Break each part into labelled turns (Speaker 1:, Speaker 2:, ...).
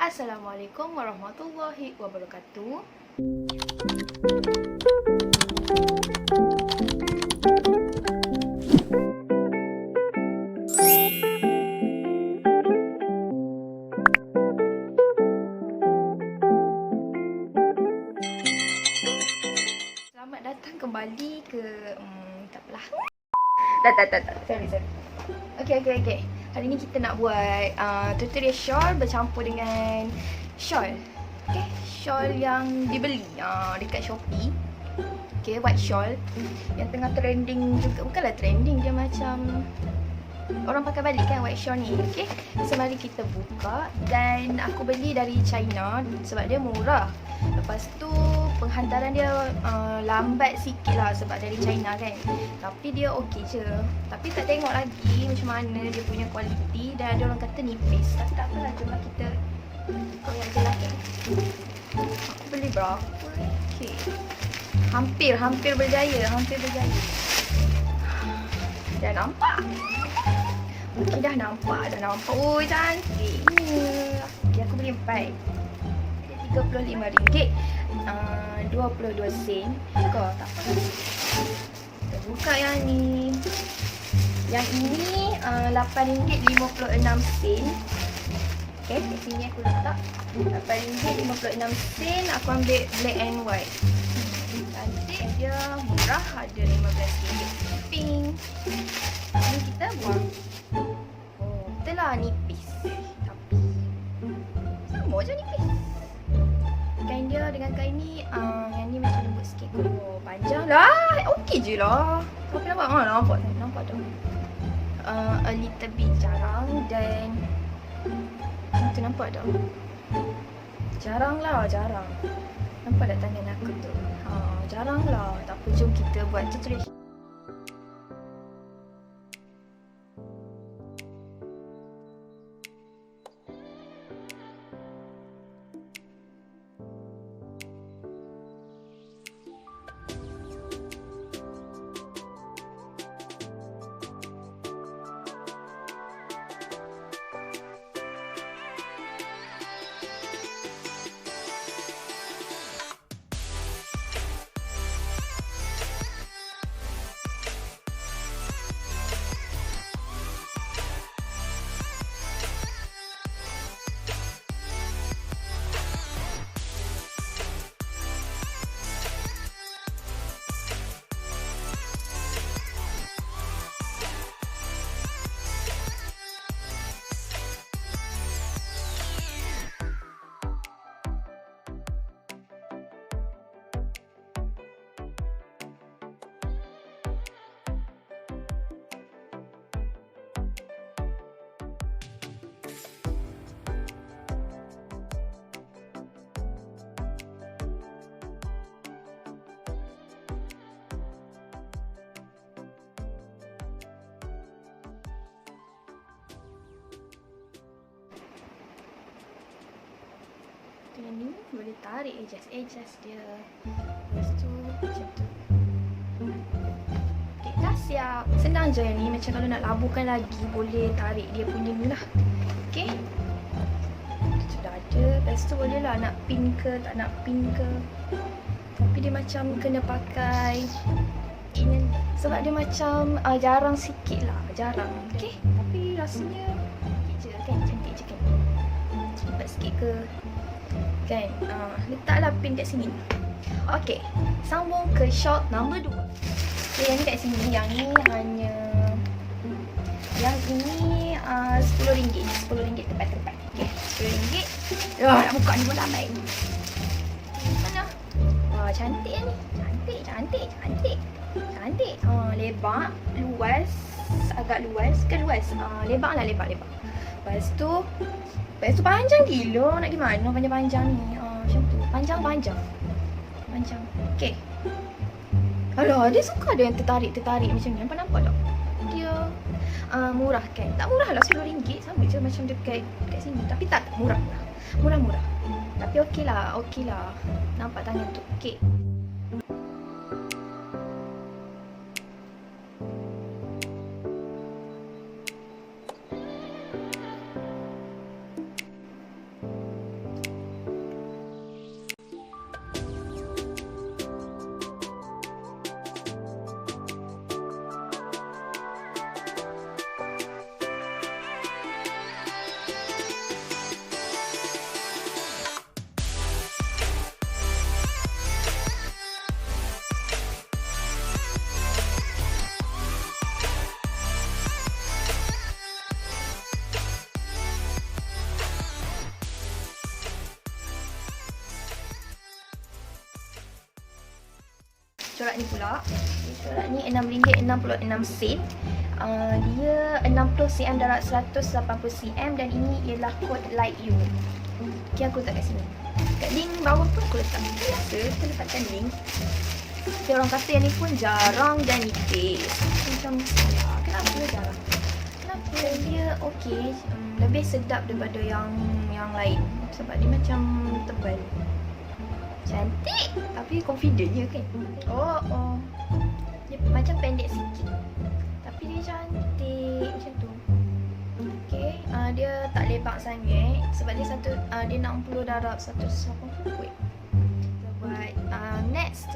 Speaker 1: Assalamualaikum warahmatullahi wabarakatuh. Selamat datang kembali ke tak apalah. Tak. Sorry. Okay. Hari ni kita nak buat tutorial shawl bercampur dengan shawl. Okay, shawl yang dibeli dekat Shopee. Okay, white shawl yang tengah trending juga. Bukanlah trending, dia macam orang pakai balik kan white shawl ni. Okay, so mari kita buka. Dan aku beli dari China sebab dia murah. Lepas tu penghantaran dia lambat sikit lah sebab dari China kan. Tapi dia okey je. Tapi tak tengok lagi macam mana dia punya kualiti. Dan ada orang kata nipis. Tapi tak apalah, jomlah kita koyak je lah kan. Aku beli berapa ni? Okay, hampir berjaya. Dah nampak. Okay, dah nampak. Oh, cantiknya. Okay, aku beli 4. RM35, 22 sen. Kau tak apa. Kita buka yang ni. Yang ini RM8.56. Okay, kat sini aku letak RM8.56. Aku ambil black and white. Cantik, dia murah, ada RM15 shipping. Ini kita buang. Oh, betul lah nipis. Tapi sama je nipis. Kain dia dengan kain ni yang ni macam lembut sikit. Oh, panjang lah. Okey je lah. Tapi nampak tu. A little bit jarang dan tu nampak tak? Jarang. Nampak tak tangan aku tu? Jarang lah. Tak apa, jom kita buat tutorial. Yang ni boleh tarik adjust dia. Lepas tu macam tu. Okay, dah siap. Senang je yang ni. Macam kalau nak labuhkan lagi, boleh tarik dia punya ni lah. Okay, itu dah ada. Lepas tu boleh lah nak pin ke, tak nak pin ke. Tapi dia macam kena pakai ini sebab dia macam jarang sikit lah. Okay, tapi rasanya okey je kan. Cantik je kan. Cepat sikit ke kan. Letaklah pin kat sini. Okey, sambung ke shot number 2. Okay, yang ni kat sini. Yang ni hanya, yang ini RM10 tepat. Okay, RM10. Nak buka ni pun lambat. Mana? Wah, cantik ni. Cantik. Lebar, luas, agak luas ke luas. Lebar. Lepas tu panjang gila. Nak gimana panjang-panjang ni? Macam tu. Panjang. Okey. Alah, dia suka ada yang tertarik macam ni. Nampak tak? Dia murah kan? Tak murah lah, RM10. Sama je macam dekat sini. Tapi tak murah. Tapi okey lah. Nampak tangan tu. Okey. corak ni pula. Corak ni RM6.66. Dia 60 cm darat 180 cm dan ini ialah kod like you. Okay, aku letak kat sini. Kat link bawah pun aku letak. Biasa kita letakkan link. Tapi orang kata yang ni pun jarang dan nipis. Macam salah. Kenapa jarang? Kenapa dia okey, lebih sedap daripada yang lain. Sebab dia macam tebal. Cantik tapi confident je kan. Oh. Dia macam pendek sikit. Tapi dia cantik macam tu. Okey, dia tak lebar sangat sebab dia dia 60 darab 180. Wait. Kita buat next.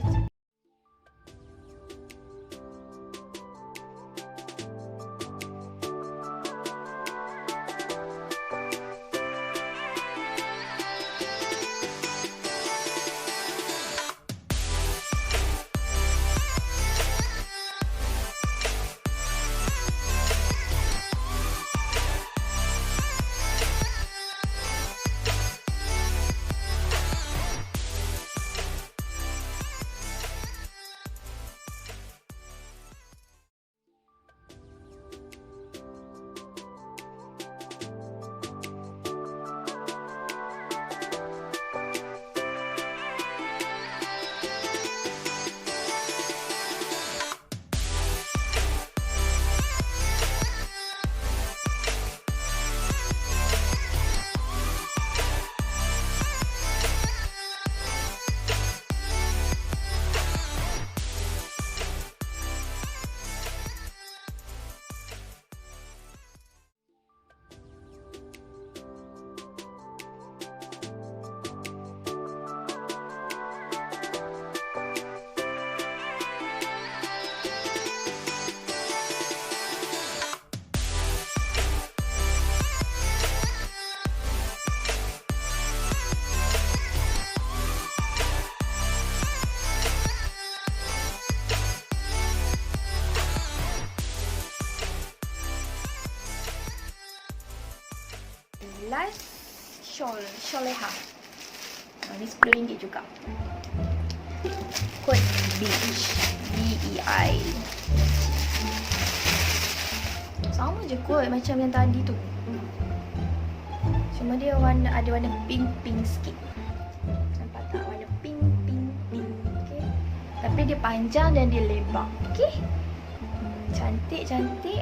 Speaker 1: Last shawl leha. Ni RM10 juga. Kod beach, BEI. Sama je kot macam yang tadi tu. Cuma dia ada warna pink sikit. Nampak tak? Warna pink. Okay. Tapi dia panjang dan dia lebar. Okay. Cantik.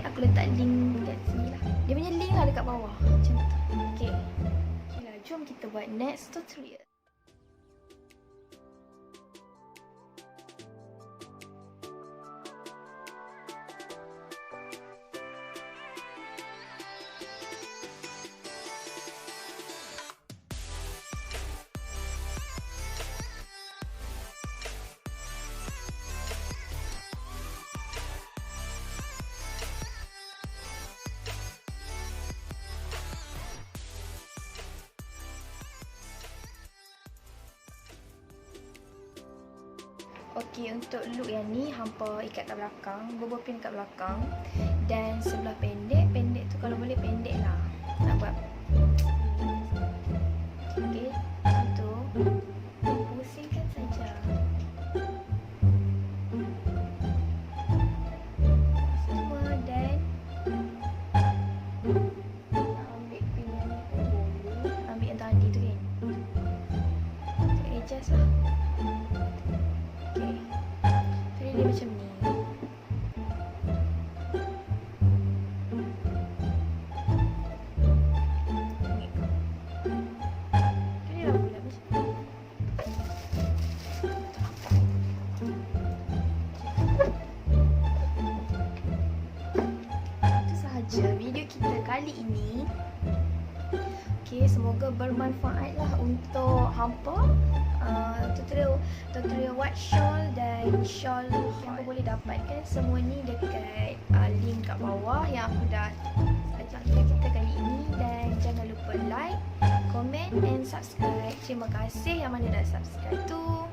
Speaker 1: Aku letak link dekat sini lah. Dia punya link lah dekat bawah. Macam tu. Okay. Okay lah, jom kita buat next tutorial. Okey, untuk look yang ni hampa ikat kat belakang, bobol pin kat belakang dan sebelah pendek tu kalau boleh pendek lah. Nak buat okey, untuk pusingkan saja. Semua dan ambil pin yang ni pun boleh. Ambil yang tadi tu kan. Kita adjust lah. Dia macam ni. Itu sahaja video kita kali ini. Okay, semoga bermanfaat lah untuk hampa. Tutorial white shawl dan shawl hampa boleh dapatkan semua ni dekat link kat bawah yang aku dah ajak kita kali ini. Dan jangan lupa like, comment and subscribe. Terima kasih yang mana dah subscribe tu.